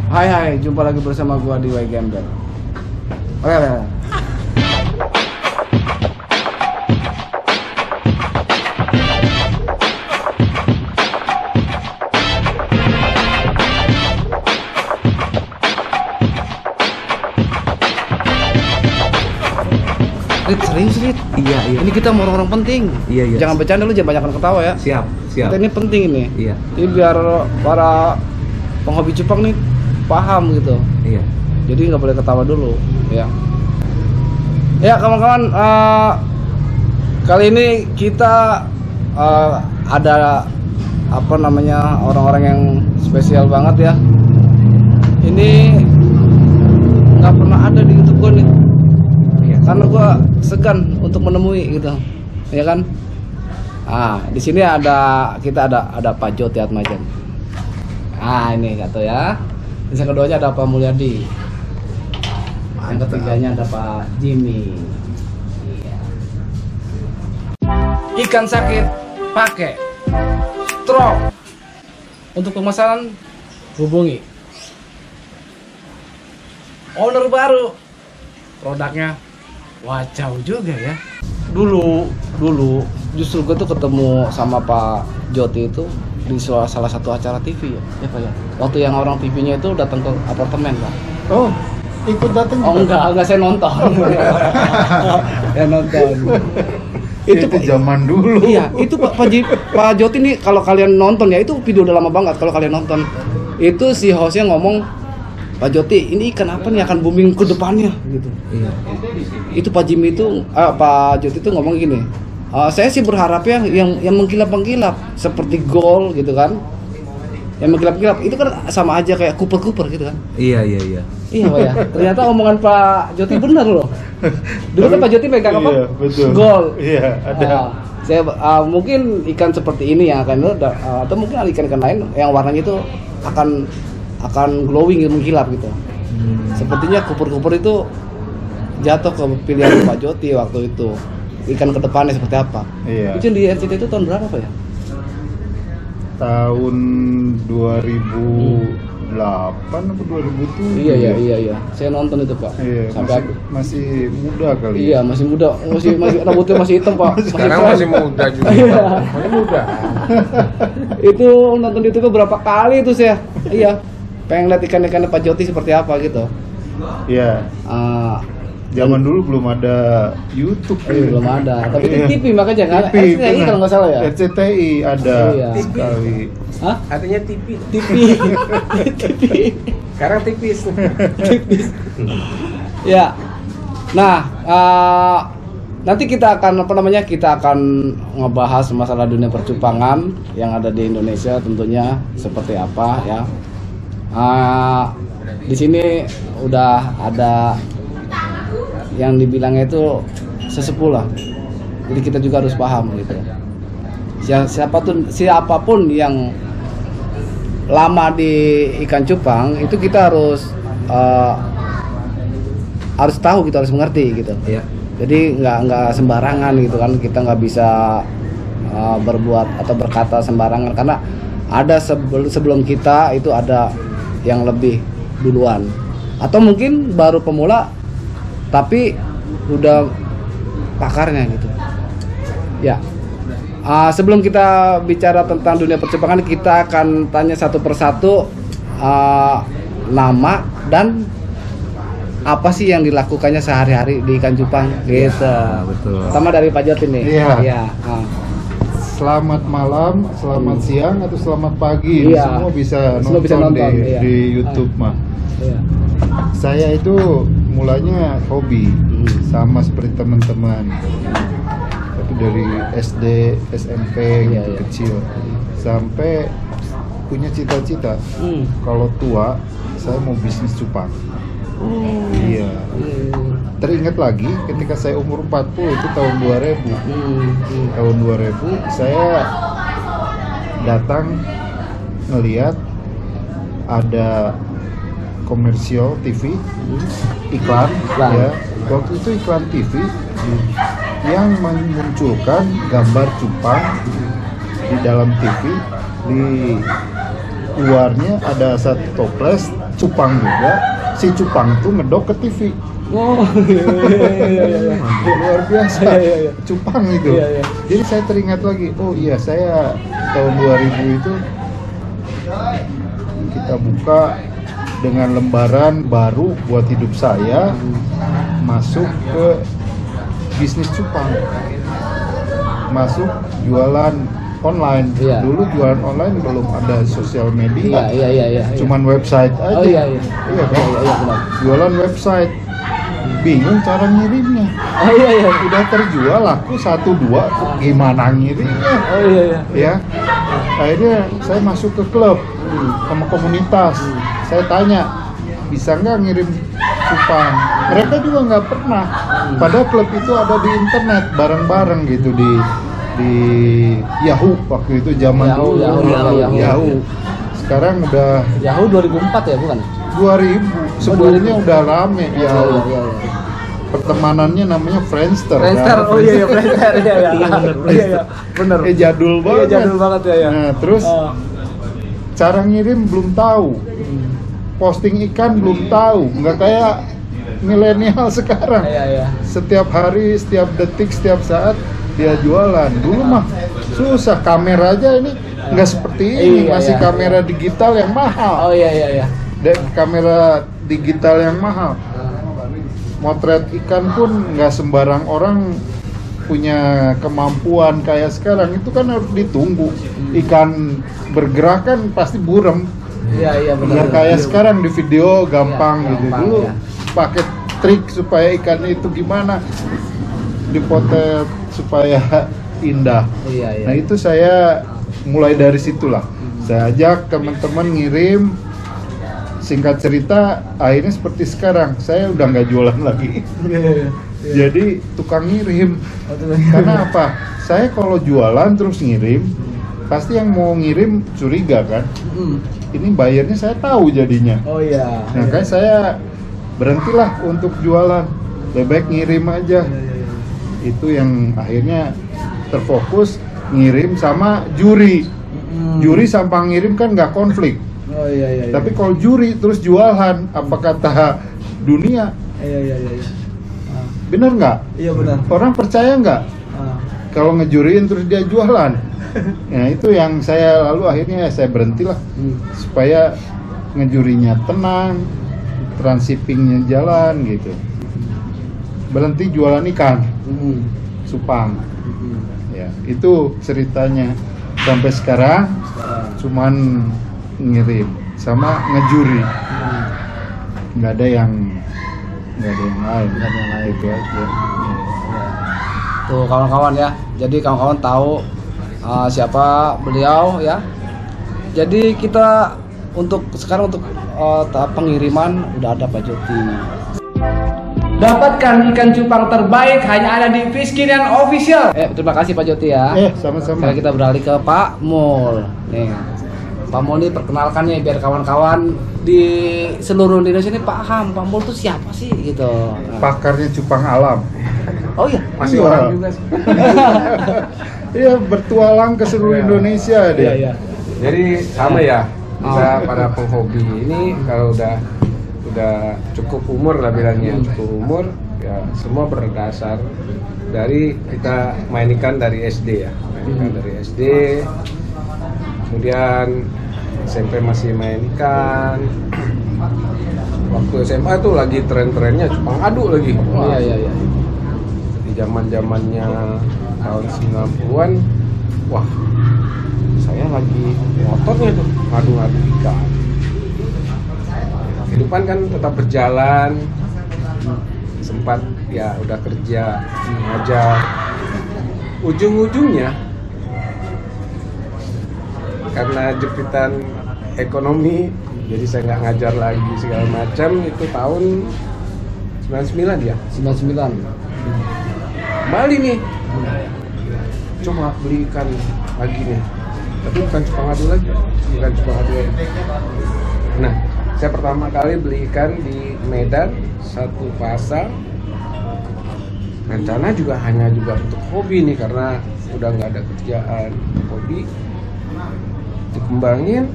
Hai, jumpa lagi bersama gua di Y Gembel. Oke. Rit, serius Rit? Iya. Ini kita mau orang-orang penting. Iya. Jangan bercanda lu, jangan banyak ketawa ya. Siap. Kita ini penting ini. Iya. Ini biar para penghobi cupang nih paham gitu. Iya. Jadi nggak boleh ketawa dulu, ya. Ya kawan-kawan, kali ini kita ada apa namanya orang-orang yang spesial banget ya. Ini nggak pernah ada di YouTube gue nih. Karena gue segan untuk menemui gitu, ya kan? Di sini kita ada Pak Joti Atmajan. Ini kata ya. Yang keduanya ada Pak Mulyadi. Yang ketiganya ada Pak Jimmy. Iya. Ikan sakit pakai strong. Untuk pemesanan hubungi owner baru. Produknya wah jauh juga ya. Dulu justru gue tuh ketemu sama Pak Joti itu di salah satu acara TV ya Pak ya. Waktu yang orang TV-nya itu datang ke apartemen Pak. Oh, ikut datang? Oh enggak saya nonton. Ya nonton. Itu zaman dulu. Iya, itu Pak Joti nih kalau kalian nonton ya, itu video udah lama banget kalau kalian nonton. Itu si hostnya ngomong, Pak Joti, ini ikan apa nih akan booming ke depannya gitu. Iya. Itu Pak Jimmy itu, Pak Joti itu ngomong gini, saya sih berharap ya yang mengkilap-mengkilap seperti gold gitu kan. Yang mengkilap-kilap itu kan sama aja kayak Cooper gitu kan. Iya. Iya Pak ya. Ternyata omongan Pak Joti benar loh. Dulu kan Pak Joti pegang apa? Iya, betul. Gold. Iya, ada. Saya mungkin ikan seperti ini yang akan atau mungkin ikan-ikan lain yang warnanya itu akan glowing, mengkilap gitu. Sepertinya Cooper itu jatuh ke pilihan Pak Joti waktu itu. Ikan kedepannya seperti apa? Iya. Itu di RCTI itu tahun berapa Pak ya? Tahun 2008 atau 2007. Iya. Saya nonton itu Pak. Iya, Sampai masih muda kali. Iya, masih muda, masih rambutnya masih hitam Pak. Sekarang keren. masih muda juga. Iya. Masih muda. Itu nonton di YouTube berapa kali itu saya. Iya. Pengen lihat ikan-ikan Pak Joti seperti apa gitu. Iya. Zaman dulu belum ada YouTube. Belum ada. Tapi itu Iya. TV makanya nggak ada. TV, RCTI kalau nggak salah ya. RCTI ada Iya. sekali. Hah? Artinya TV. TV. Sekarang tipis. Ya. Nah, nanti kita akan kita akan ngebahas masalah dunia percupangan yang ada di Indonesia tentunya seperti apa ya. Di sini udah ada yang dibilangnya itu sesepuh lah. Jadi kita juga harus paham gitu. Siapapun yang lama di ikan cupang itu kita harus tahu, kita harus mengerti gitu. Iya. Jadi nggak sembarangan gitu kan, kita nggak bisa berbuat atau berkata sembarangan karena ada sebelum kita itu ada yang lebih duluan atau mungkin baru pemula tapi udah pakarnya gitu ya. Sebelum kita bicara tentang dunia percupangan, kita akan tanya satu persatu nama dan apa sih yang dilakukannya sehari-hari di ikan cupang gitu. Betul. Pertama dari Pak Joti nih. Iya. Selamat malam, selamat siang, atau selamat pagi. Iya. Semua bisa Semua bisa nonton, iya. di YouTube mah. Iya. Saya itu mulanya hobi, sama seperti teman-teman. Tapi dari SD, SMP Iya, gitu iya. kecil, sampai punya cita-cita. Kalau tua, saya mau bisnis cupang. Iya. Teringat lagi ketika saya umur 40 itu tahun 2000. Tahun 2000 saya datang ngelihat ada komersial TV, iklan ya. Waktu itu iklan TV yang memunculkan gambar cupang di dalam TV luarnya ada satu toples cupang juga. Si cupang tuh ngedok ke TV. Oh, iya. Luar biasa. Iya. Cupang itu. Iya. Jadi saya teringat lagi, oh iya saya tahun 2000 itu kita buka dengan lembaran baru buat hidup saya, masuk ke bisnis cupang, masuk jualan online. Iya. Dulu jualan online belum ada sosial media, Iya. cuman website aja. Oh iya. Iya kan? Iya, benar. Jualan website, bingung cara ngirimnya. Oh iya. Udah terjual laku 1-2, gimana ngirimnya? Oh iya. Ya, akhirnya saya masuk ke klub sama komunitas. Saya tanya, bisa nggak ngirim cupang? Mereka juga nggak pernah. Padahal klub itu ada di internet bareng-bareng gitu di Yahoo waktu itu zaman Yahoo, dulu. Yahoo. Sekarang udah Yahoo 2004 ya, bukan? 2000. Sebelumnya udah rame Yahoo. Iya. Pertemanannya namanya Friendster. Friendster, kan? oh iya, Friendster, iya, bener. Jadul banget. Iya, jadul banget ya. Nah, terus cara ngirim belum tahu, posting ikan belum tahu, nggak kayak milenial sekarang. Iya. Setiap hari, setiap detik, setiap saat dia jualan. Dulu mah susah, kamera aja ini nggak seperti ini, masih kamera digital yang mahal. Oh iya. Dan kamera digital yang mahal. Motret ikan pun nggak sembarang orang punya kemampuan kayak sekarang. Itu kan harus ditunggu. Ikan bergerak kan pasti buram. Iya benar. Nggak kayak sekarang di video gampang gitu. gampang, Dulu ya. pakai trik supaya ikan itu gimana dipotret supaya indah. Iya. Nah itu saya mulai dari situlah. Saya ajak teman-teman ngirim. Singkat cerita, akhirnya seperti sekarang, saya udah nggak jualan lagi. Iya. Jadi tukang ngirim. Karena apa? Saya kalau jualan terus ngirim, pasti yang mau ngirim curiga kan. Ini bayarnya saya tahu jadinya. Oh iya. Nah kan saya berhentilah untuk jualan, lebih baik ngirim aja. Itu yang akhirnya terfokus ngirim sama juri. Juri sama ngirim kan nggak konflik. Oh iya. Tapi kalau juri terus jualan, apa kata dunia? Iya. Bener nggak? Iya benar. Orang percaya nggak? Kalau ngejuriin terus dia jualan? Nah itu yang saya lalu akhirnya saya berhentilah supaya ngejurinya tenang, transshippingnya jalan gitu. Berhenti jualan ikan, cupang. Ya itu ceritanya sampai sekarang cuman ngirim sama ngejuri, nggak ada yang lain itu aja. Tuh kawan-kawan ya, jadi kawan-kawan tahu siapa beliau ya. Jadi kita sekarang untuk tahap pengiriman udah ada Pak Joti. Dapatkan ikan cupang terbaik hanya ada di Fiskinian Official. Terima kasih Pak Joti ya. Sama-sama. Sekarang kita beralih ke Pak Mul. Nih, Pak Mul ini perkenalkan ya biar kawan-kawan di seluruh Indonesia ini paham Pak Mul itu siapa sih gitu. Pakarnya cupang alam. Oh iya, masih orang juga sih. Iya, bertualang ke seluruh Indonesia dia. Iya. Jadi sama ya, kita para penghobi ini kalau udah cukup umur lah bilangnya, cukup umur ya semua berdasar dari kita main ikan dari SD ya, dari SD, kemudian SMP masih main ikan, waktu SMA tuh lagi tren-trennya cupang adu lagi. Iya. Di zaman-zamannya tahun 90-an, wah saya lagi motornya tuh ngadu-ngadu ikan. Kehidupan kan tetap berjalan, sempat ya udah kerja, ngajar. Ujung-ujungnya karena jepitan ekonomi, jadi saya nggak ngajar lagi segala macam. Itu tahun 99 ya. 99. Bali nih, coba beli ikan lagi nih, tapi bukan cupang adu lagi, Nah, saya pertama kali beli ikan di Medan, satu pasang. Rencana juga hanya untuk hobi nih, karena udah nggak ada kerjaan, hobi dikembangin.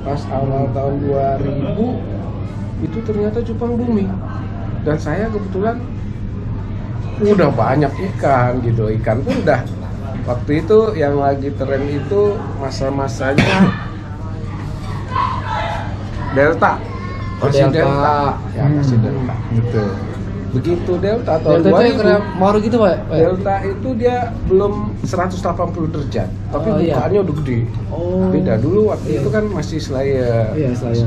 pas awal tahun 2000 itu ternyata cupang booming, dan saya kebetulan udah banyak ikan gitu. Ikan pun udah waktu itu yang lagi tren itu masa-masanya Delta. Masih Delta. Ya, masih Delta. Gitu. Begitu Delta tahun Delta itu 2000. kayak Mauro gitu, Pak. Delta itu dia belum 180 derajat, tapi Oh, iya. bukaannya udah gede. Oh. Beda dulu waktu Iya. itu kan masih Slayer. Iya, Slayer.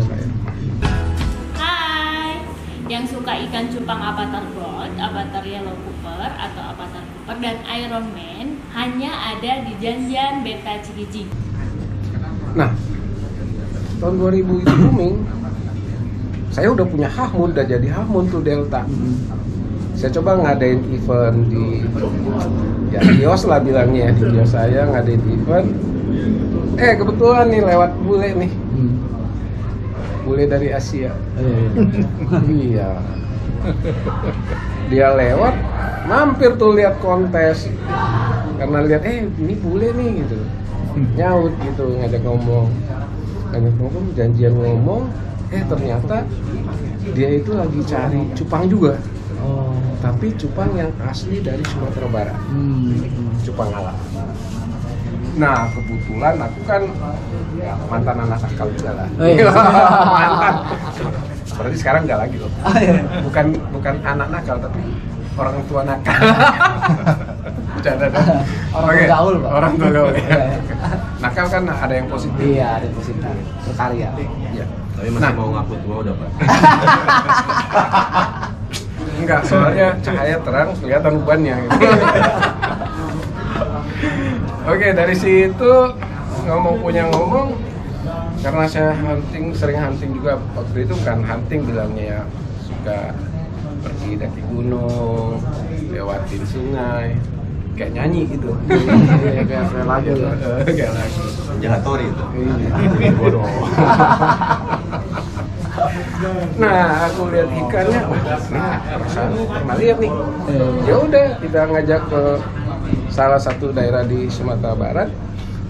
Hai, yang suka ikan cupang avatar gold, avatar yellow cooper atau avatar cooper dan Iron Man hanya ada di Janjian Beta Cikijing. Nah, tahun 2000 itu booming. Saya udah punya Hahmun, udah jadi Hahmun tuh Delta. Saya coba ngadain event di ya kios lah bilangnya, di kios saya ngadain event. Kebetulan nih lewat bule nih. Bule dari Asia. Iya. Dia lewat, mampir tuh lihat kontes. Karena lihat ini bule nih gitu. Nyaut gitu, ngajak ngomong, janjian ngomong. Ternyata dia itu lagi cari cupang juga. Oh. Tapi cupang yang asli dari Sumatera Barat. Cupang alam. Nah, kebetulan aku kan mantan anak nakal juga lah. Oh, iya. Mantan. Berarti sekarang enggak lagi loh. Bukan anak nakal tapi orang tua nakal. Bercanda dah. Orang tua gaul, Pak. Orang tua gaul. Ya. Nakal kan ada yang positif. Iya, ada positif. Berkarya. Iya. Tapi masih mau ngaku tua udah, Pak. Enggak, soalnya cahaya terang kelihatan ubannya gitu. Oke, dari situ ngomong karena saya sering hunting juga. Waktu itu kan hunting bilangnya ya, suka pergi daki gunung, lewatin sungai, kayak nyanyi gitu. Kayak lagu lah. Kayak lagu. Jahatori itu. Iya, bodoh. Nah, aku lihat ikannya, perasaan pernah lihat nih. Ya udah, kita ngajak ke salah satu daerah di Sumatera Barat.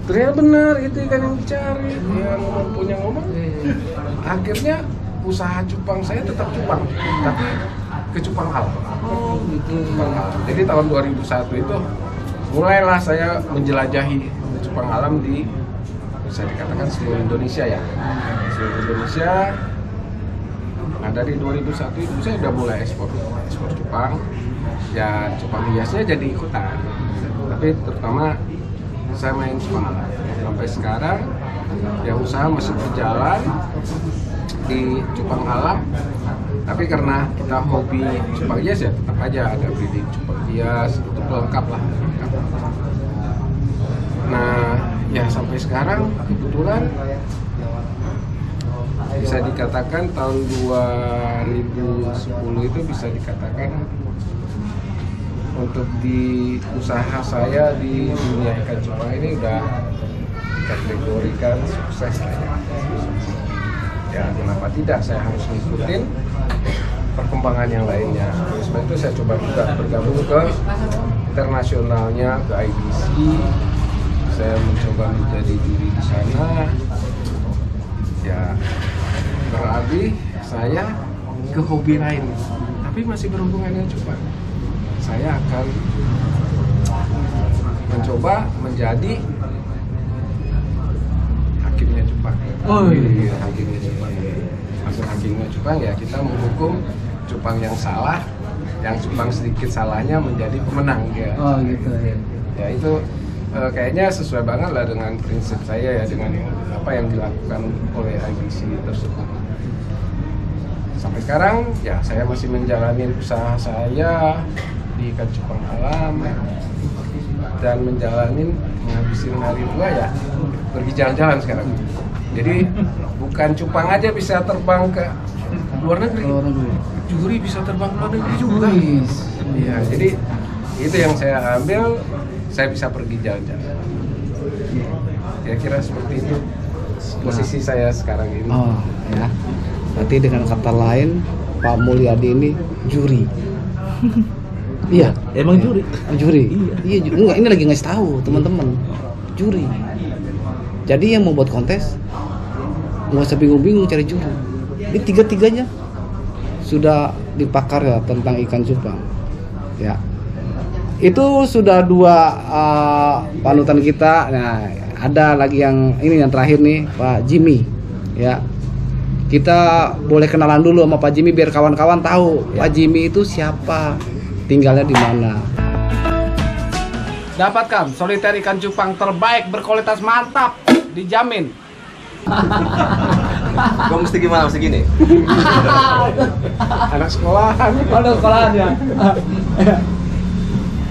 Ternyata benar itu ikan yang dicari. Dia punya ngomong. Akhirnya usaha cupang saya tetap cupang, tapi ke cupang alam. Oh, gitu. Cupang alam. Jadi tahun 2001 itu mulailah saya menjelajahi cupang alam di, bisa dikatakan seluruh Indonesia ya. Seluruh Indonesia. Nah, dari 2001 itu saya udah mulai ekspor cupang. Ya, cupang hiasnya jadi ikutan. Tapi terutama saya main cupang alam. Sampai sekarang ya usaha masih berjalan di cupang alam. Tapi karena kita hobi cupang hias ya tetap aja ada breeding cupang hias, itu pelengkap lah. Nah, ya sampai sekarang kebetulan bisa dikatakan tahun 2010 itu bisa dikatakan untuk di usaha saya di dunia ikan cupang ini udah dikategorikan sukses lah ya. Ya kenapa tidak, saya harus ngikutin perkembangan yang lainnya. Sebab itu saya coba juga bergabung ke internasionalnya, ke IBC. Saya mencoba menjadi juri di sana. Ya berarti saya ke hobi lain, tapi masih berhubungan dengan cupang. Saya akan mencoba menjadi hakimnya cupang. Oh iya, hakimnya cupang. Maksud hakimnya cupang ya kita menghukum cupang yang salah, yang cupang sedikit salahnya menjadi pemenang ya. Oh gitu ya. Ya itu kayaknya sesuai banget lah dengan prinsip saya ya, dengan apa yang dilakukan oleh IBC tersebut. Sampai sekarang ya saya masih menjalani usaha saya di ikan cupang alam dan menghabisin hari tua ya pergi jalan-jalan sekarang. Jadi bukan cupang aja bisa terbang ke luar negeri, juri bisa terbang ke luar negeri juga. Iya, jadi itu yang saya ambil, saya bisa pergi jalan-jalan. Kira-kira seperti itu posisi saya sekarang ini. Oh ya. Berarti dengan kata lain Pak Mulyadi ini juri. Iya, Emang juri? juri. Iya, enggak, ini lagi ngasih tahu teman-teman. Juri. Jadi yang mau buat kontes nggak usah bingung-bingung cari juru. Ini tiga-tiganya sudah dipakar ya tentang ikan cupang. Ya, itu sudah 2 panutan kita. Nah, ada lagi yang ini yang terakhir nih, Pak Jimmy. Ya, kita boleh kenalan dulu sama Pak Jimmy biar kawan-kawan tahu Pak Jimmy itu siapa, tinggalnya di mana. Dapatkan soliter ikan cupang terbaik berkualitas mantap, dijamin. Gue mesti gimana? Mesti gini? Anak sekolahan. Aduh, sekolahan ya.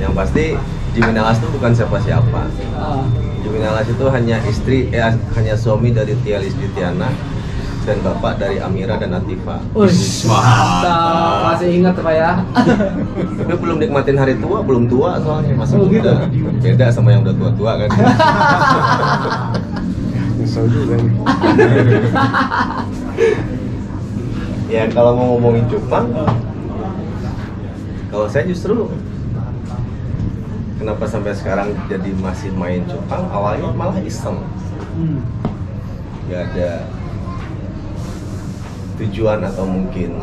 Yang pasti Jimmy Nalas itu bukan siapa-siapa. Jimmy Nalas itu hanya hanya suami dari Tia Lisdiana dan bapak dari Amira dan Atifa. Mantap, masih ingat Pak ya? Tapi belum nikmatin hari tua, belum tua soalnya masih Oh, gitu? muda. Beda sama yang udah tua-tua kan. Nyesel juga nih. Ya kalau mau ngomongin cupang, kalau saya justru kenapa sampai sekarang jadi masih main cupang, awalnya malah iseng. Gak ada tujuan atau mungkin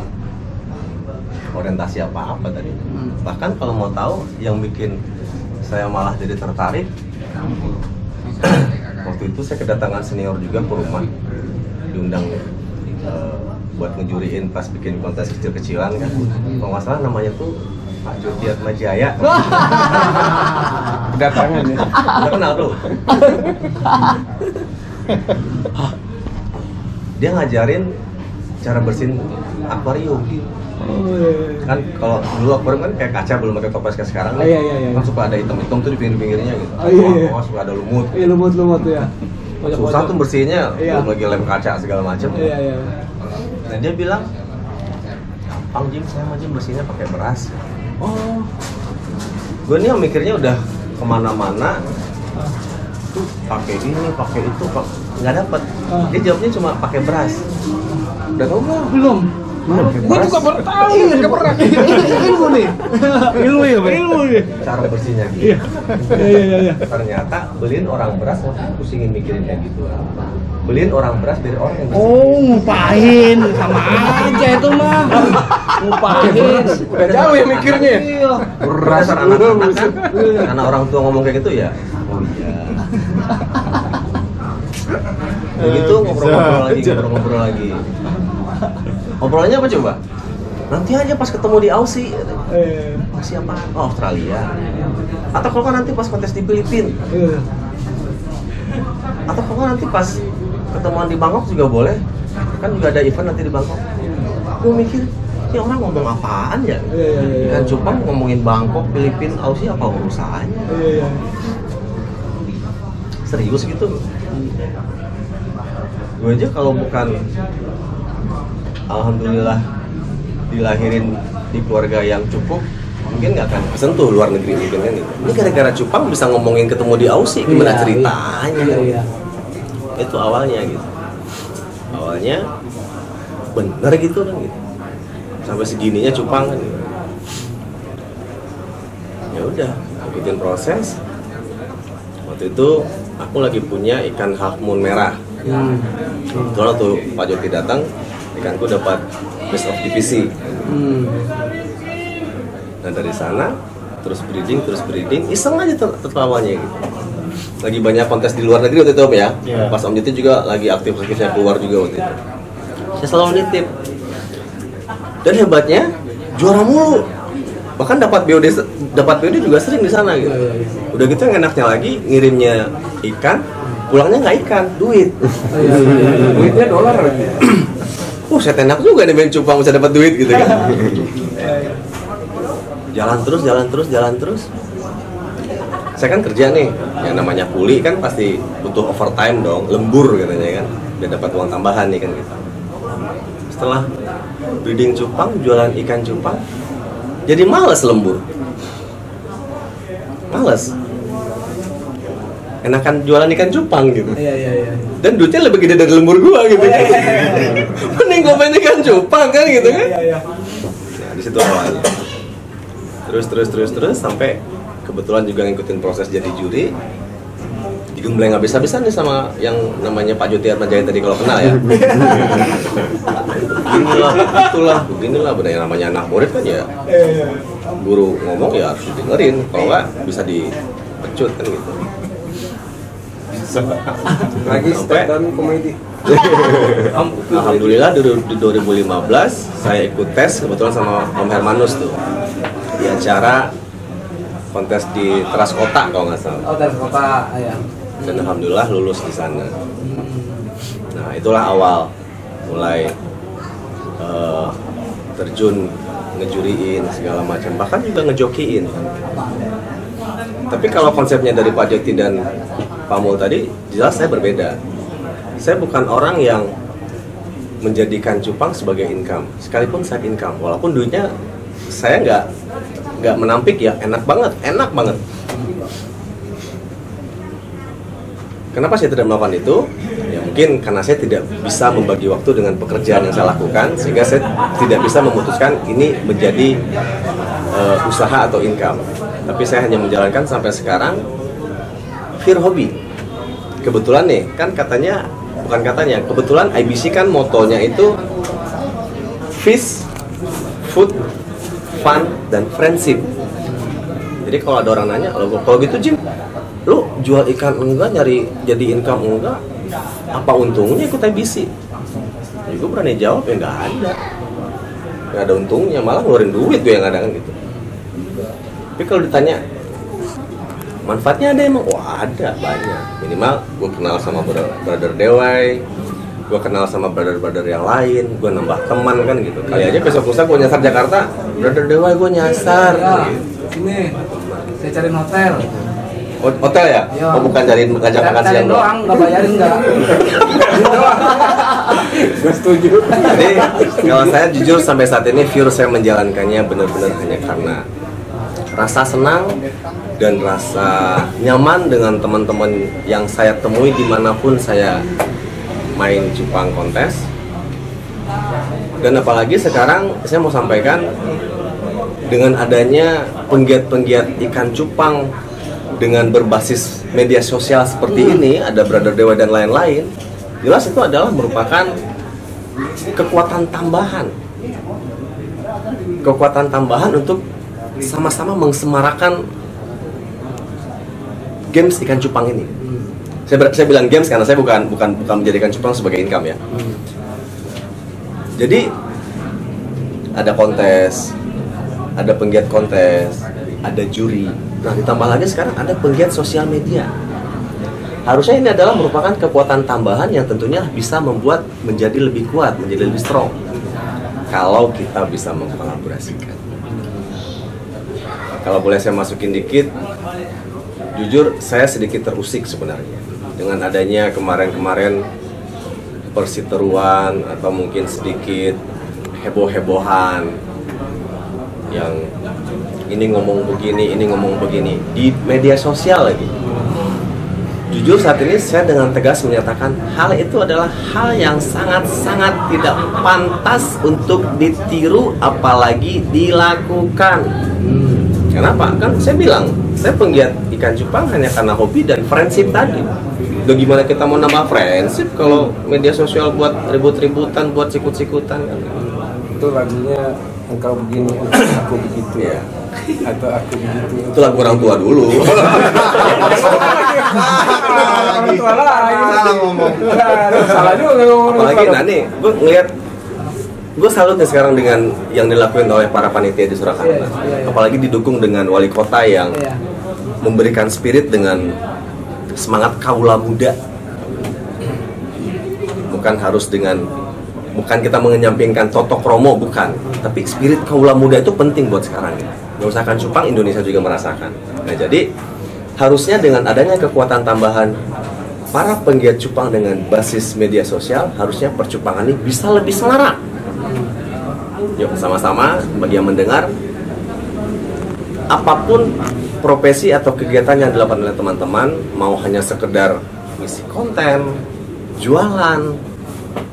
orientasi apa-apa tadi. Bahkan kalau mau tahu yang bikin saya malah jadi tertarik, waktu itu saya kedatangan senior juga ke rumah, diundang buat ngejuriin pas bikin kontes kecil-kecilan kan. Kalau nggak salah namanya tuh Pak Jodiat Majaya. Datangan ya. Udah kenal tuh. Dia ngajarin cara bersihin akuarium. Kan kalau dulu akuarium kan kayak kaca, belum pakai toples kayak sekarang. Iya. Kan suka ada hitam-hitam tuh di pinggir-pinggirnya gitu. Oh, suka ada lumut. Iya, lumut ya. Susah tuh bersihinnya, Iya. belum lagi lem kaca segala macam. Iya. Nah dia bilang, Pang Jim, saya mah Jim bersihnya pakai beras. Oh. Gue nih yang mikirnya udah kemana-mana, tuh pakai ini, pakai itu, nggak dapet. Dia jawabnya cuma pakai beras. Udah tau nggak? Belum. Gue juga baru tahu. Pakai beras. Ilmu nih. Ilmu ya, Pak? Ilmu nih. Cara bersihnya gitu. Iya. Ternyata beliin orang beras, pusingin mikirin kayak gitu. Beliin orang beras dari orang yang bersih. Oh, ngupahin. Sama aja itu mah. Ngupahin. Udah jauh ya mikirnya. Iya. Beras anak-anak kan. Karena orang tua ngomong kayak gitu ya. Oh iya. Begitu ngobrol-ngobrol lagi. Ngobrolnya apa coba? Nanti aja pas ketemu di Aussie. Aussie apa? Oh, Australia. Atau kalau nanti pas kontes di Filipina. Atau kalau nanti pas ketemuan di Bangkok juga boleh. Kan juga ada event nanti di Bangkok. Gue mikir, ini orang ngomong apaan ya? Kan cuma ngomongin Bangkok, Filipina, Aussie apa urusannya? Serius gitu. Gue aja kalau bukan alhamdulillah dilahirin di keluarga yang cukup, mungkin nggak akan sentuh luar negeri mungkin kan gitu. Ini gara-gara cupang bisa ngomongin ketemu di Aussie, gimana ceritanya? Iya. Itu awalnya gitu. Awalnya bener gitu kan gitu. Sampai segininya cupang kan gitu. Ya udah, ikutin proses. Waktu itu aku lagi punya ikan half moon merah. Kalau tuh Pak Joti datang, ikanku dapat best of divisi. Nah dari sana terus breeding, iseng aja tertawanya gitu. Lagi banyak kontes di luar negeri waktu itu Om ya. Pas Om Joti juga lagi aktif-aktifnya keluar juga waktu itu. Saya selalu nitip. Dan hebatnya juara mulu. Bahkan dapat BOD juga sering di sana gitu. Udah gitu yang enaknya lagi ngirimnya ikan, pulangnya nggak ikan, duit. Duitnya dolar lagi. Saya enak juga nih main cupang bisa dapat duit gitu kan. Jalan terus. Saya kan kerja nih, yang namanya kuli kan pasti butuh overtime dong, lembur katanya kan, biar dapat uang tambahan nih kan gitu. Setelah breeding cupang, jualan ikan cupang, jadi males lembur. Males. Enakan jualan ikan cupang gitu. Iya. Dan duitnya lebih gede dari lembur gua gitu kan. Mending gua main ikan cupang kan gitu kan. Iya. Nah, di situ awalnya. Terus sampai kebetulan juga ngikutin proses jadi juri. digembleng habis-habisan nih sama yang namanya Pak Joti Atmajaya tadi kalau kenal ya. Beginilah benar yang namanya anak murid kan ya. Guru ngomong ya harus dengerin, kalau nggak bisa dipecut kan gitu. Lagi step down komedi. Alhamdulillah di 2015 saya ikut tes kebetulan sama Om Hermanus tuh di acara kontes di Teras Kota kalau nggak salah. Oh, dari kota ya. Dan alhamdulillah lulus di sana. Nah itulah awal mulai terjun ngejuriin segala macam, bahkan juga ngejokiin. Tapi kalau konsepnya dari Pak Joti dan Pak Mul tadi jelas saya berbeda. Saya bukan orang yang menjadikan cupang sebagai income, sekalipun side income, walaupun duitnya saya nggak menampik ya, enak banget. Kenapa saya tidak melakukan itu? Ya mungkin karena saya tidak bisa membagi waktu dengan pekerjaan yang saya lakukan, sehingga saya tidak bisa memutuskan ini menjadi usaha atau income. Tapi saya hanya menjalankan sampai sekarang pure hobi. Kebetulan nih, kan kebetulan IBC kan motonya itu fish, food, fun, dan friendship. Jadi kalau ada orang nanya, kalau gitu Jim, lu jual ikan enggak, nyari jadi income enggak, apa untungnya ikut IBC? Ya, gue berani jawab ya nggak ada untungnya, malah ngeluarin duit gue yang ada kan gitu. Tapi kalau ditanya manfaatnya ada emang, wah ada banyak. Minimal gue kenal sama brother Dewai, gue kenal sama brother yang lain, gue nambah teman kan gitu. Kali aja besok lusa gue nyasar Jakarta, brother Dewai gue nyasar. Ya, gitu. sini saya cariin hotel. Hotel ya? Ya. Oh bukan ngajak makan siang doang, nggak bayarin nggak. Gue setuju. Jadi kalau saya jujur sampai saat ini pure saya menjalankannya benar-benar hanya karena rasa senang dan rasa nyaman dengan teman-teman yang saya temui dimanapun saya main cupang kontes. Dan apalagi sekarang saya mau sampaikan, dengan adanya penggiat-penggiat ikan cupang dengan berbasis media sosial seperti ini, ada Brother Dewa dan lain-lain, jelas itu adalah merupakan kekuatan tambahan untuk sama-sama mengsemarakan games ikan cupang ini. Saya bilang games karena saya bukan menjadikan cupang sebagai income ya. Jadi ada kontes, ada penggiat kontes, ada juri. Nah ditambah lagi sekarang ada penggiat sosial media. Harusnya ini adalah merupakan kekuatan tambahan yang tentunya bisa membuat menjadi lebih kuat, menjadi lebih strong kalau kita bisa mengkolaborasikan. Kalau boleh saya masukin dikit, jujur saya sedikit terusik sebenarnya dengan adanya kemarin-kemarin perseteruan atau mungkin sedikit heboh-hebohan yang ini ngomong begini, ini ngomong begini di media sosial lagi. Jujur saat ini saya dengan tegas menyatakan hal itu adalah hal yang sangat-sangat tidak pantas untuk ditiru apalagi dilakukan. Kenapa? Kan saya bilang, saya penggiat ikan cupang hanya karena hobi dan friendship tadi. Udah gimana kita mau nambah friendship kalau media sosial buat ribut-ributan, buat sikut-sikutan kan? Itu lagunya engkau begini, aku begitu ya. Atau aku begitu. Itu lagu orang tua dulu. Orang tua lagi. Salah ngomong. Salah juga ngomong. Apalagi nih, gue ngeliat, gue salut nih sekarang dengan yang dilakuin oleh para panitia di Surakarta. Apalagi didukung dengan wali kota yang memberikan spirit dengan semangat kaula muda. Bukan kita menyampingkan totok romo, bukan. Tapi spirit kaula muda itu penting buat sekarang. Gak usahkan cupang, Indonesia juga merasakan. Nah jadi harusnya dengan adanya kekuatan tambahan para penggiat cupang dengan basis media sosial, harusnya percupangan ini bisa lebih semarak. Yuk sama-sama bagi yang mendengar, apapun profesi atau kegiatan yang dilakukan oleh teman-teman, mau hanya sekedar ngisi konten, jualan,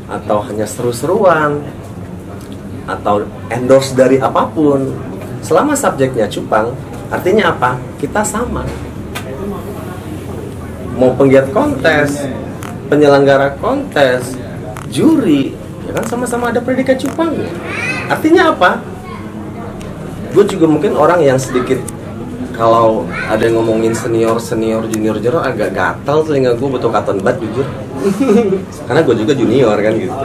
atau hanya seru-seruan, atau endorse dari apapun, selama subjeknya cupang, artinya apa? Kita sama. mau penggiat kontes, penyelenggara kontes, juri, ya kan sama-sama ada predikat cupang. Artinya apa? Gue juga mungkin orang yang sedikit, kalau ada yang ngomongin senior, junior agak gatal telinga gue, butuh cotton bud jujur. Karena gue juga junior kan gitu.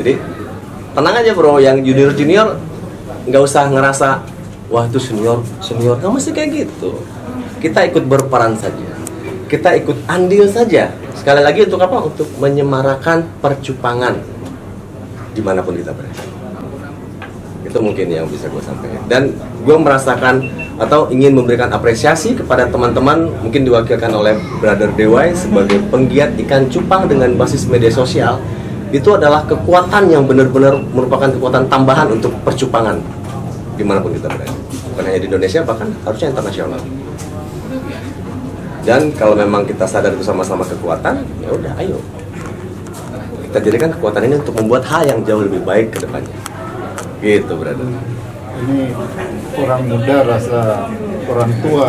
Jadi tenang aja bro, yang junior nggak usah ngerasa wah itu senior, nggak mesti kayak gitu. Kita ikut berperan saja, kita ikut andil saja. Sekali lagi untuk apa? Untuk menyemarakan percupangan dimanapun kita berada. Itu mungkin yang bisa gue sampaikan. Dan gue merasakan atau ingin memberikan apresiasi kepada teman-teman, mungkin diwakilkan oleh Brother Dewai sebagai penggiat ikan cupang dengan basis media sosial. Itu adalah kekuatan yang benar-benar merupakan kekuatan tambahan untuk percupangan dimanapun kita berada. Bukan hanya di Indonesia, bahkan harusnya internasional. Dan kalau memang kita sadar itu sama-sama kekuatan, ya udah ayo kita jadikan kekuatan ini untuk membuat hal yang jauh lebih baik ke depannya. Gitu, brother. Ini orang muda rasa orang tua.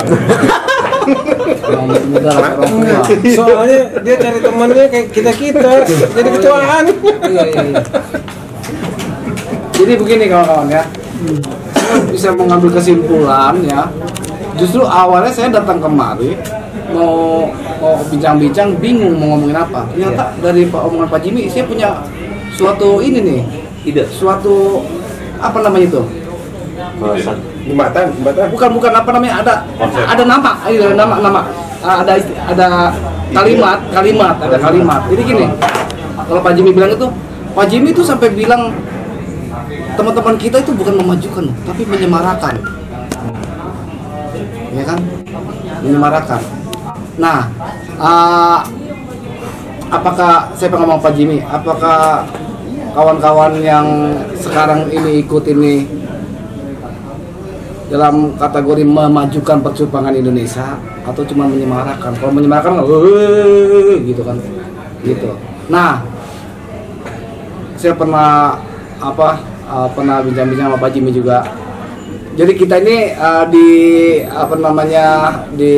Orang muda orang tua. Soalnya dia cari temannya kayak kita jadi ketuaan. Iya. Jadi begini kawan-kawan ya, saya bisa mengambil kesimpulan ya. Justru awalnya saya datang kemari mau bincang-bincang, bingung mau ngomongin apa. Ternyata dari omongan Pak Jimmy, saya punya suatu ini nih, suatu apa namanya itu? Jembatan. Bukan apa namanya, ada nama, ada kalimat. Jadi gini, kalau Pak Jimmy bilang itu, Pak Jimmy itu sampai bilang teman-teman kita itu bukan memajukan, tapi menyemarakan, ya kan? Menyemarakan. Nah, apakah saya pengen ngomong Pak Jimmy, apakah kawan-kawan yang sekarang ini ikut ini dalam kategori memajukan percupangan Indonesia atau cuma menyemarakan? Kalau menyemarakan gitu kan, gitu. Nah, saya pernah pernah bincang-bincang sama Pak Jimmy juga. Jadi kita ini di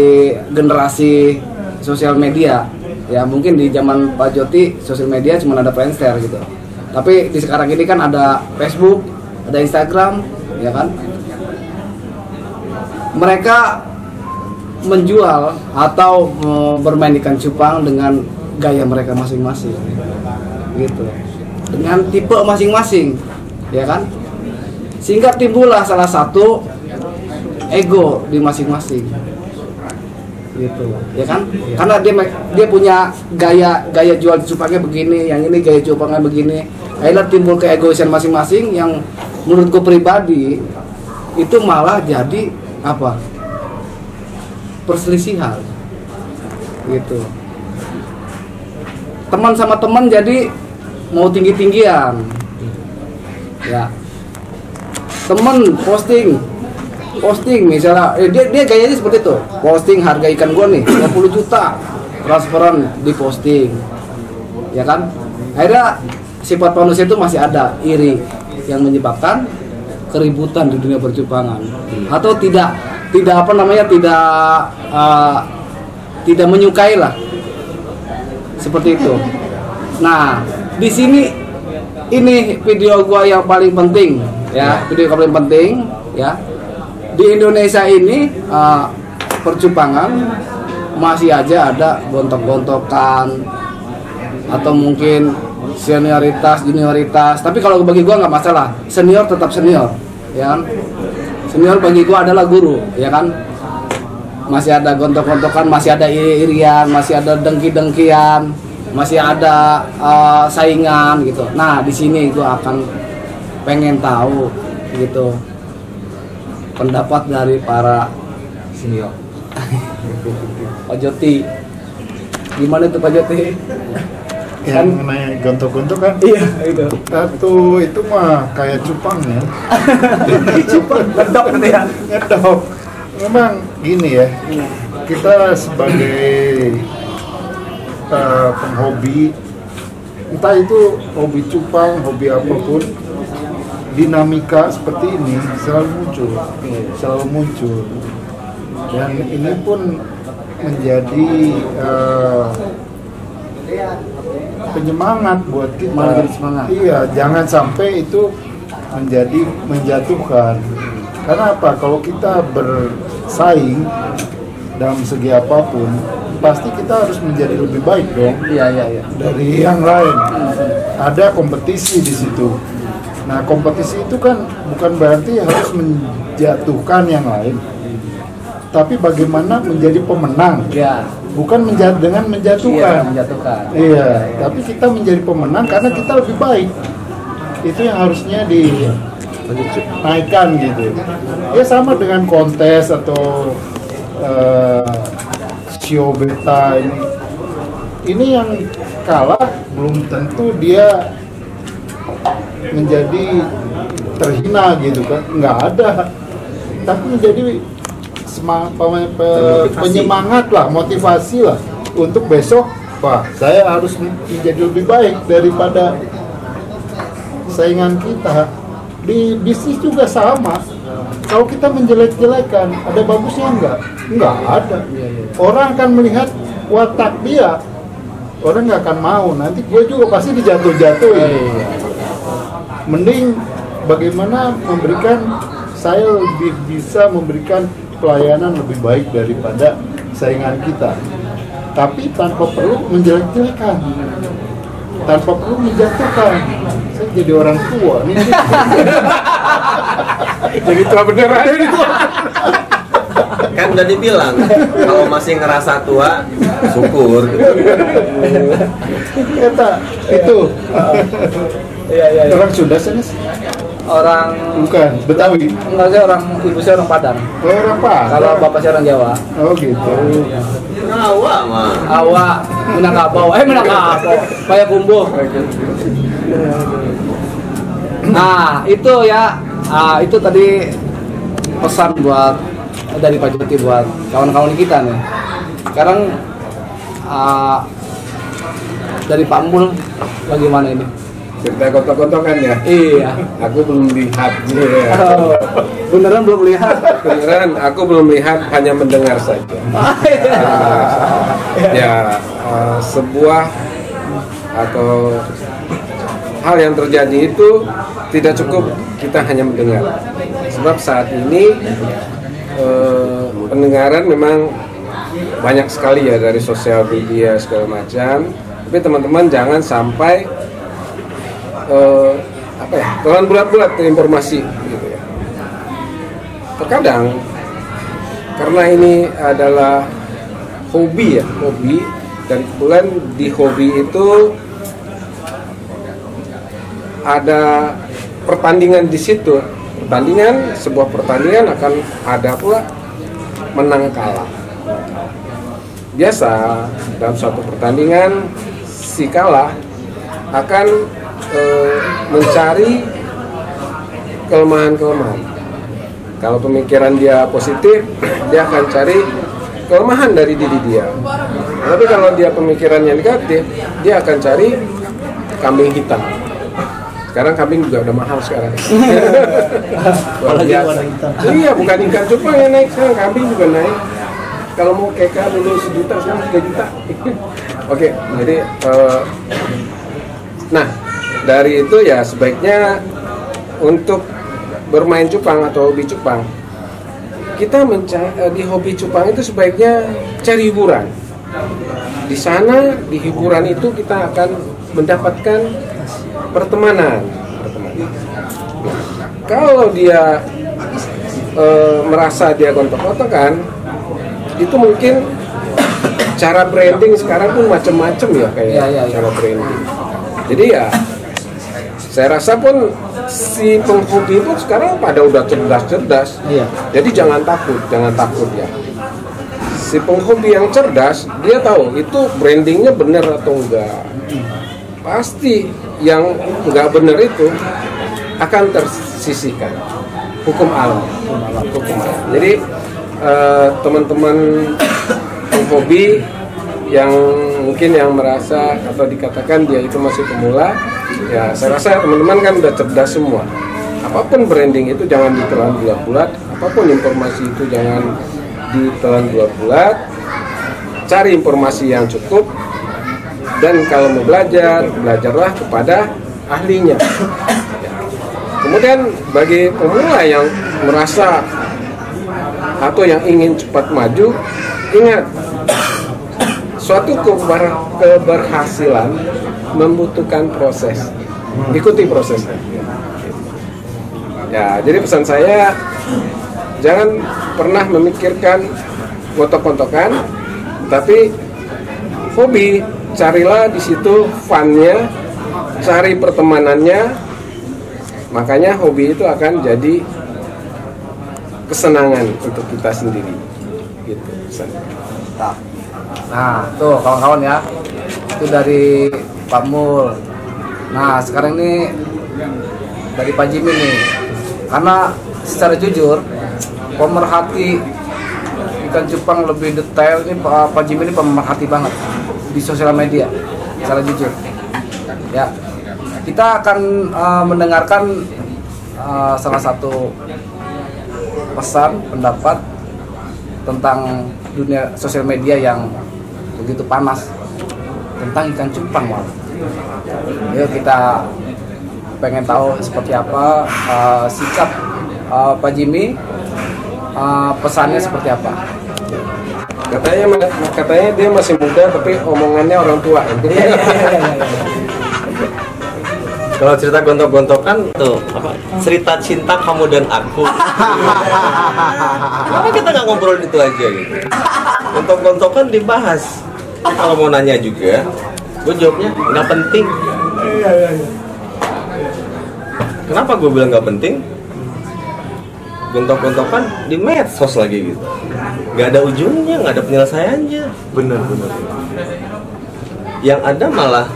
generasi sosial media ya, mungkin di zaman Pak Joti sosial media cuma ada Friendster gitu. Tapi di sekarang ini kan ada Facebook, ada Instagram, ya kan? Mereka menjual atau bermain ikan cupang dengan gaya mereka masing-masing, gitu. Dengan tipe masing-masing, ya kan? Sehingga timbullah salah satu ego di masing-masing, gitu, ya kan? Karena dia punya gaya jual cupangnya begini, yang ini gaya cupangnya begini. Akhirnya timbul keegoisan masing-masing yang menurut gue pribadi itu malah jadi apa? Perselisihan, gitu. Teman sama teman jadi mau tinggi-tinggian, ya. Temen posting misalnya, dia gayanya seperti itu, posting harga ikan gua nih 50 juta, transferan di posting, ya kan? Akhirnya sifat manusia itu masih ada iri yang menyebabkan keributan di dunia percupangan, atau tidak tidak menyukai lah, seperti itu. Nah, di sini ini video gua yang paling penting. Ya, video yang paling penting ya, di Indonesia ini percupangan masih aja ada gontok-gontokan atau mungkin senioritas, junioritas. Tapi kalau bagi gua nggak masalah, senior tetap senior, ya kan? Senior bagi gua adalah guru, ya kan? Masih ada gontok-gontokan, masih ada iri-irian, masih ada dengki-dengkian, masih ada saingan gitu. Nah, di sini gua akan pengen tahu gitu pendapat dari para senior. Pak Joti, gimana tuh Pak Joti? Yang mengenai gontok-gontok kan? Iya itu. Itu mah kayak cupang ya. Cupang ngedok gitu ya. Ngedok. Memang gini ya. Kita sebagai penghobi, entah itu hobi cupang, hobi apapun, dinamika seperti ini selalu muncul. Dan ini pun menjadi penyemangat buat kita. Malah jadi semangat. Iya, jangan sampai itu menjadi menjatuhkan. Karena apa? Kalau kita bersaing dalam segi apapun, pasti kita harus menjadi lebih baik dong. Iya. Dari yang lain. Ada kompetisi di situ. Nah, kompetisi itu kan bukan berarti harus menjatuhkan yang lain, tapi bagaimana menjadi pemenang. Ya. Bukan dengan menjatuhkan. Iya, menjatuhkan. Iya, tapi kita menjadi pemenang karena kita lebih baik. Itu yang harusnya dinaikkan gitu. Ya sama dengan kontes atau show beta ini. Ini yang kalah belum tentu dia menjadi terhina gitu kan, nggak ada, tapi menjadi penyemangat lah, motivasi lah untuk besok. Wah, saya harus menjadi lebih baik daripada saingan kita. Di bisnis juga sama. Kalau kita menjelek-jelekan, ada bagusnya nggak ada. Orang akan melihat watak dia, orang nggak akan mau. Nanti gue juga pasti dijatuh-jatuhin. Mending bagaimana saya lebih bisa memberikan pelayanan lebih baik daripada saingan kita, tapi tanpa perlu menjelek-jelekan, tanpa perlu menjatuhkan. Saya jadi orang tua nih. Jadi tua beneran. Kan udah dibilang kalau masih ngerasa tua syukur gitu. Itu Iya. orang Sunda sih, Orang bukan Betawi. enggak sih, orang ibu saya orang Padang. Orang Padang. Kalau bapak saya orang Jawa. Oh gitu. Awak mah. Awak Minangkabau, Minangkabau, Payakumbuh. Nah, itu ya, itu tadi pesan buat dari Pak Joti buat kawan-kawan kita nih. Sekarang dari Pak Mul bagaimana ini? Cerita kotok-kotokan ya. Iya. Aku belum lihat. Oh, beneran belum lihat. Beneran, aku belum lihat, hanya mendengar saja. Sebuah atau hal yang terjadi itu tidak cukup kita hanya mendengar. Sebab saat ini pendengaran memang banyak sekali ya dari sosial media segala macam. Tapi teman-teman jangan sampai telan bulat-bulat informasi gitu ya. Terkadang karena ini adalah hobi dan kebetulan di hobi itu ada pertandingan di situ. Sebuah pertandingan akan ada pula menang kalah. Biasa dalam suatu pertandingan si kalah akan mencari kelemahan-kelemahan. Kalau pemikiran dia positif, dia akan cari kelemahan dari diri dia. Tapi kalau dia pemikirannya negatif, dia akan cari kambing hitam. Sekarang kambing juga udah mahal sekarang. Apalagi warna hitam. Iya, bukan ikan cupang yang naik, sekarang kambing juga naik. Kalau mau keka dulu 1 juta, sekarang 3 juta. Oke, jadi dari itu ya sebaiknya untuk bermain cupang atau hobi cupang, kita di hobi cupang itu sebaiknya cari hiburan. Di sana, di hiburan itu kita akan mendapatkan pertemanan. Kalau dia merasa dia gontok-gontokan, itu mungkin cara branding sekarang pun macam-macam ya kayak cara branding. Jadi ya saya rasa pun si penghobi itu sekarang pada udah cerdas-cerdas. Iya. Jadi jangan takut ya. Si penghobi yang cerdas, dia tahu itu brandingnya benar atau enggak. Pasti yang enggak benar itu akan tersisihkan. Hukum alam. Jadi teman-teman penghobi yang mungkin yang merasa atau dikatakan dia itu masih pemula, ya saya rasa teman-teman kan udah cerdas semua. Apapun branding itu jangan ditelan bulat-bulat, apapun informasi itu jangan ditelan bulat-bulat. cari informasi yang cukup, dan kalau mau belajar, belajarlah kepada ahlinya. Kemudian bagi pemula yang merasa atau yang ingin cepat maju, ingat, suatu keberhasilan membutuhkan proses. Ikuti prosesnya. Ya, jadi pesan saya, jangan pernah memikirkan gontok-gontokan, tapi hobi, carilah di situ fun-nya, cari pertemanannya, makanya hobi itu akan jadi kesenangan untuk kita sendiri. Gitu pesannya. Nah, tuh kawan-kawan ya, itu dari Pak Mul. Nah, sekarang ini dari Pak Jimmy nih, karena secara jujur pemerhati ikan cupang lebih detail ini, Pak Jimmy ini pemerhati banget di sosial media, secara jujur. Ya, kita akan mendengarkan salah satu pesan pendapat tentang dunia sosial media yang begitu panas tentang ikan cupang, Wak. Yuk kita pengen tahu seperti apa sikap Pak Jimmy, pesannya seperti apa. Katanya dia masih muda tapi omongannya orang tua. Kalau cerita gontok-gontokan tuh apa? Cerita cinta kamu dan aku. Kenapa kita nggak ngobrol itu aja gitu? Gontok-gontokan dibahas. Kalau mau nanya juga, gue jawabnya nggak penting. Kenapa gue bilang nggak penting? Gontok-gontokan di medsos lagi gitu. Nggak ada ujungnya, nggak ada penyelesaiannya. Bener. Yang ada malah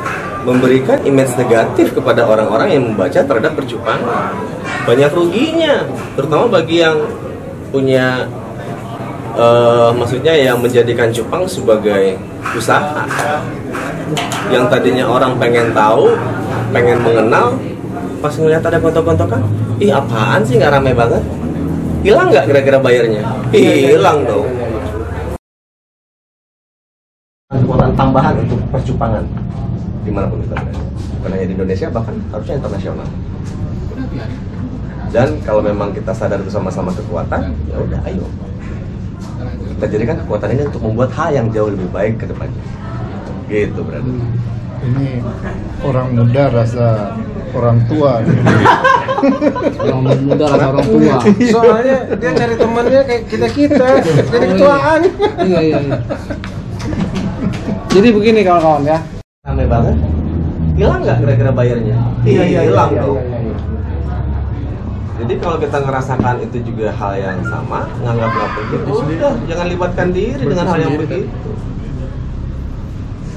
memberikan image negatif kepada orang-orang yang membaca terhadap percupangan. Banyak ruginya, terutama bagi yang punya maksudnya yang menjadikan cupang sebagai usaha. Yang tadinya orang pengen tahu, pengen mengenal, pas ngeliat ada gontok-gontokan, ih apaan sih, nggak rame banget? Hilang nggak kira-kira bayarnya? Hilang dong. Kekuatan tambahan untuk percupangan dimanapun kita berada, bukan hanya di Indonesia, bahkan harusnya internasional. Dan kalau memang kita sadar bersama-sama kekuatan, ya udah ayo kita jadikan kekuatan ini untuk membuat hal yang jauh lebih baik ke depannya. Gitu berarti. Ini orang muda rasa orang tua. Orang muda rasa orang tua. Soalnya dia cari temannya kayak kita, jadi ketuaan. Iya. Jadi begini kawan-kawan ya. Rame banget. Hilang nggak kira-kira bayarnya? Hilang dong. Jadi kalau kita ngerasakan itu juga hal yang sama, nganggap nggak penting, udah jangan libatkan diri dengan hal yang begitu.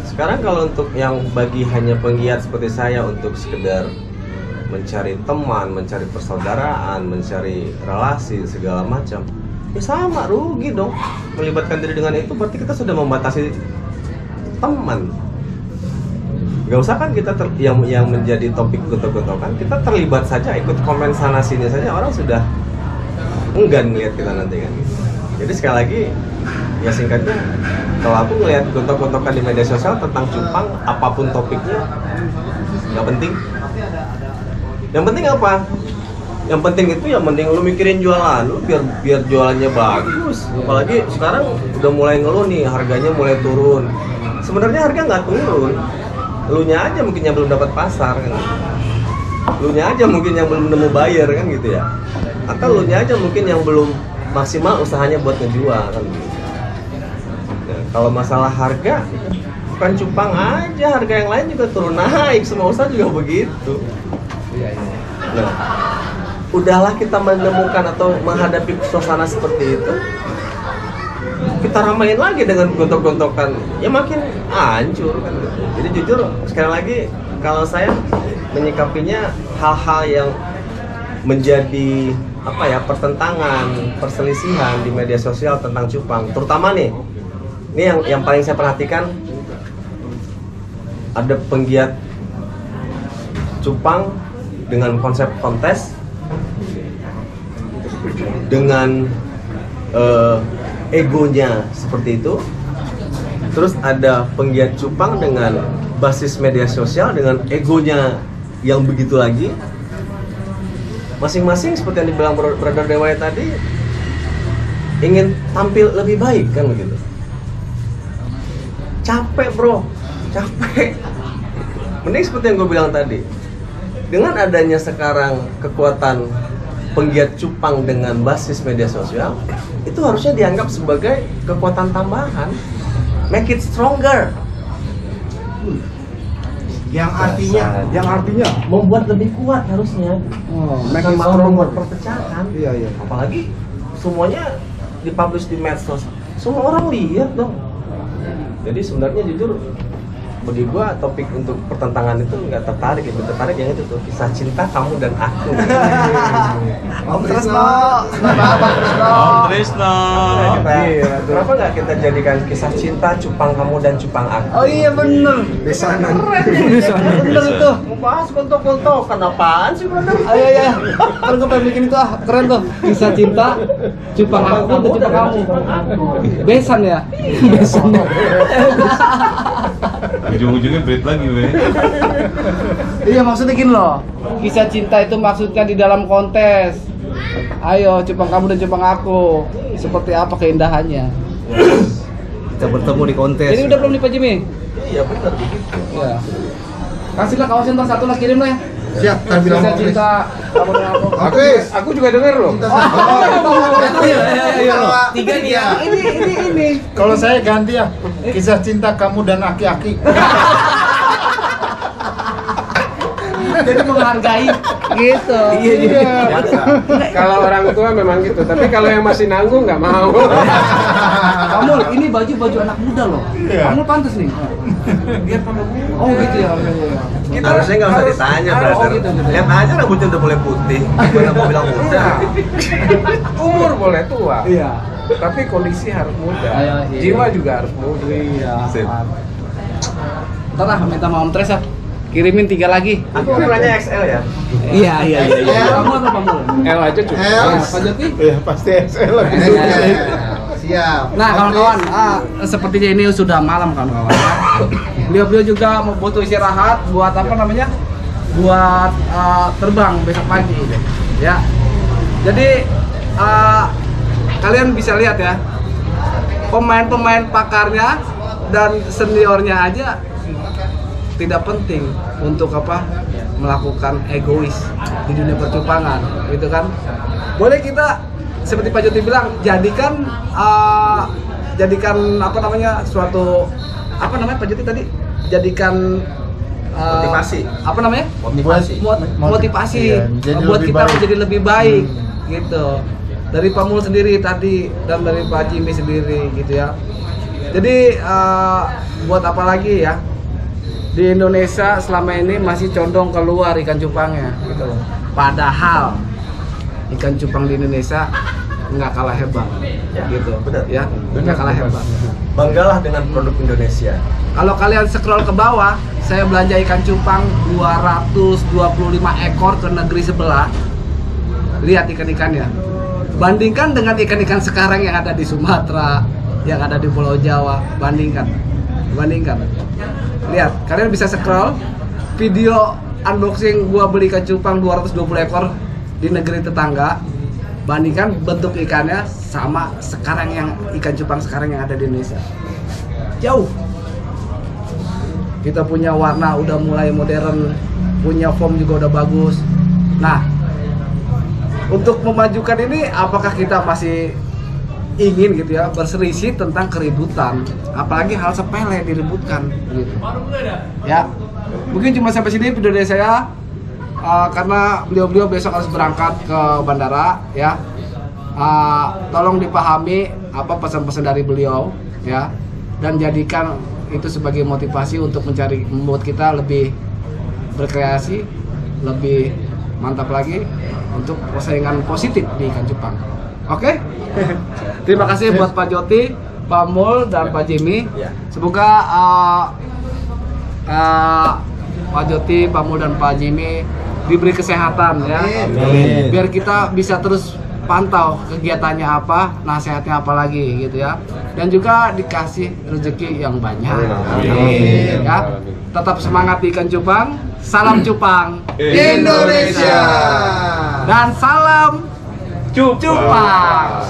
Sekarang kalau untuk yang bagi hanya penggiat seperti saya untuk sekedar mencari teman, mencari persaudaraan, mencari relasi segala macam, ya sama, rugi dong. Melibatkan diri dengan itu berarti kita sudah membatasi teman. Gak usah kan kita yang menjadi topik gontok-gontokan, kita terlibat saja, ikut komen sana sini saja, orang sudah enggan melihat kita nanti kan. Jadi sekali lagi ya singkatnya, kalau aku ngelihat gontok-gontokan di media sosial tentang cupang, apapun topiknya nggak penting. Yang penting apa? Yang penting itu yang penting lu mikirin jualan lu, biar jualannya bagus. Apalagi sekarang udah mulai ngeluh nih, harganya mulai turun. Sebenarnya harga nggak turun, lunya aja mungkin yang belum dapat pasar kan, lunya aja mungkin yang belum nemu buyer kan gitu ya, atau lunya aja mungkin yang belum maksimal usahanya buat ngejual kan gitu. Nah, kalau masalah harga, bukan cupang aja, harga yang lain juga turun naik, semua usaha juga begitu. Nah, udahlah kita menemukan atau menghadapi suasana seperti itu, kita ramein lagi dengan gontok-gontokan, ya makin hancur kan. Jadi jujur sekali lagi, kalau saya menyikapinya hal-hal yang menjadi apa ya, pertentangan, perselisihan di media sosial tentang cupang, terutama nih, ini yang paling saya perhatikan, ada penggiat cupang dengan konsep kontes, dengan egonya seperti itu, terus ada penggiat cupang dengan basis media sosial dengan egonya yang begitu lagi. Masing-masing seperti yang dibilang Brother Dewaya tadi, ingin tampil lebih baik kan begitu. Capek bro, capek. Mending seperti yang gue bilang tadi, dengan adanya sekarang kekuatan penggiat cupang dengan basis media sosial, itu harusnya dianggap sebagai kekuatan tambahan. Make it stronger. Yang artinya Membuat lebih kuat harusnya. Make Bukan it malah stronger. membuat perpecahan. Iya. Apalagi semuanya dipublish di medsos. Semua orang lihat dong. Jadi sebenarnya jujur bagi gua topik untuk pertentangan itu nggak tertarik, lebih tertarik yang itu tuh, kisah cinta kamu dan aku. Om Tresno, Om Tresno. Kenapa nggak kita jadikan kisah cinta cupang kamu dan cupang aku? Oh iya bener. besanan. Bener itu. Mau bahas kontok-kontokan apaan sih brother? Ayo ya. Kan gue pengen bikin itu keren tuh. Kisah cinta cupang aku dan cupang kamu. Besan ya. Besan. Ujung-ujungnya berit lagi weh. Iya maksudnya gini loh. Kisah cinta itu maksudnya di dalam kontes. Ayo cupang kamu dan cupang aku. Seperti apa keindahannya? Kita bertemu di kontes. Ini udah belum nih Pak Jimmy? Iya benar begitu. Iya. Kasihlah kaosnya ntar satu lah, kirim lah ya. Siap, kan bilang Kisah mau Chris. cinta kamu dan aku. Oke. Aku juga denger loh. Iya. Tiga nih ya. Ini. Kalau saya ganti ya, kisah cinta kamu dan aki-aki. Jadi menghargai gitu. Iya. Kalau orang tua memang gitu, tapi kalau yang masih nanggung nggak mau. Kamu ini baju anak muda loh. Kamu pantas nih. Biar tambah muda. Oh gitu ya. Kita harusnya nggak usah ditanya brother. gitu. Lihat aja rambutnya udah mulai putih. Gimana mau bilang muda? Umur boleh tua, Iya. tapi kondisi harus muda. Iya. Jiwa juga harus muda. Iya. Sip. Ntar lah minta sama Om Tres ya. Kirimin 3 lagi. Aku ukurannya XL ya. Iya. Kamu atau kamu? L aja cukup. Pak Joti? Ya pasti SL lagi. Siap. Nah kawan-kawan, sepertinya ini sudah malam kawan-kawan. Beliau juga butuh istirahat buat apa namanya? Buat terbang besok pagi, ya. Jadi kalian bisa lihat ya, pemain-pemain pakarnya dan seniornya aja tidak penting untuk apa melakukan egois di dunia percupangan, gitu kan? Boleh kita seperti Pak Joti bilang, jadikan apa namanya suatu apa namanya Pak Joti tadi, jadikan Motivasi. apa namanya Motivasi. motivasi Iya, jadi buat lebih kita baik. menjadi lebih baik gitu, dari Pak Mul sendiri tadi dan dari Pak Jimmy sendiri gitu ya. Jadi buat apa lagi ya, di Indonesia selama ini masih condong keluar ikan cupangnya gitu loh. Padahal ikan cupang di Indonesia nggak kalah hebat gitu benar. ya, nggak kalah hebat. Banggalah dengan produk Indonesia. Kalau kalian scroll ke bawah, saya belanja ikan cupang 225 ekor ke negeri sebelah. Lihat ikan-ikannya. Bandingkan dengan ikan-ikan sekarang yang ada di Sumatera, yang ada di Pulau Jawa. Bandingkan. Lihat, kalian bisa scroll video unboxing gua beli ikan cupang 220 ekor di negeri tetangga. Bandingkan bentuk ikannya sama sekarang yang ikan cupang sekarang yang ada di Indonesia. Jauh. Kita punya warna udah mulai modern, punya form juga udah bagus. Nah, untuk memajukan ini, apakah kita masih ingin gitu ya berselisih tentang keributan, apalagi hal sepele diributkan gitu. Ya, mungkin cuma sampai sini video dari saya, karena beliau besok harus berangkat ke bandara ya. Tolong dipahami apa pesan-pesan dari beliau ya, dan jadikan itu sebagai motivasi untuk membuat kita lebih berkreasi, lebih mantap lagi untuk persaingan positif di ikan cupang. Oke? Terima kasih buat Pak Joti, Pak Mul, dan Pak Jimmy. Semoga Pak Joti, Pak Mul, dan Pak Jimmy diberi kesehatan ya. Amin. Biar kita bisa terus pantau kegiatannya apa, nasihatnya apa lagi gitu ya. Dan juga dikasih rezeki yang banyak. Amin. Ya. Tetap semangat di ikan cupang. Salam cupang Indonesia. dan salam cupang.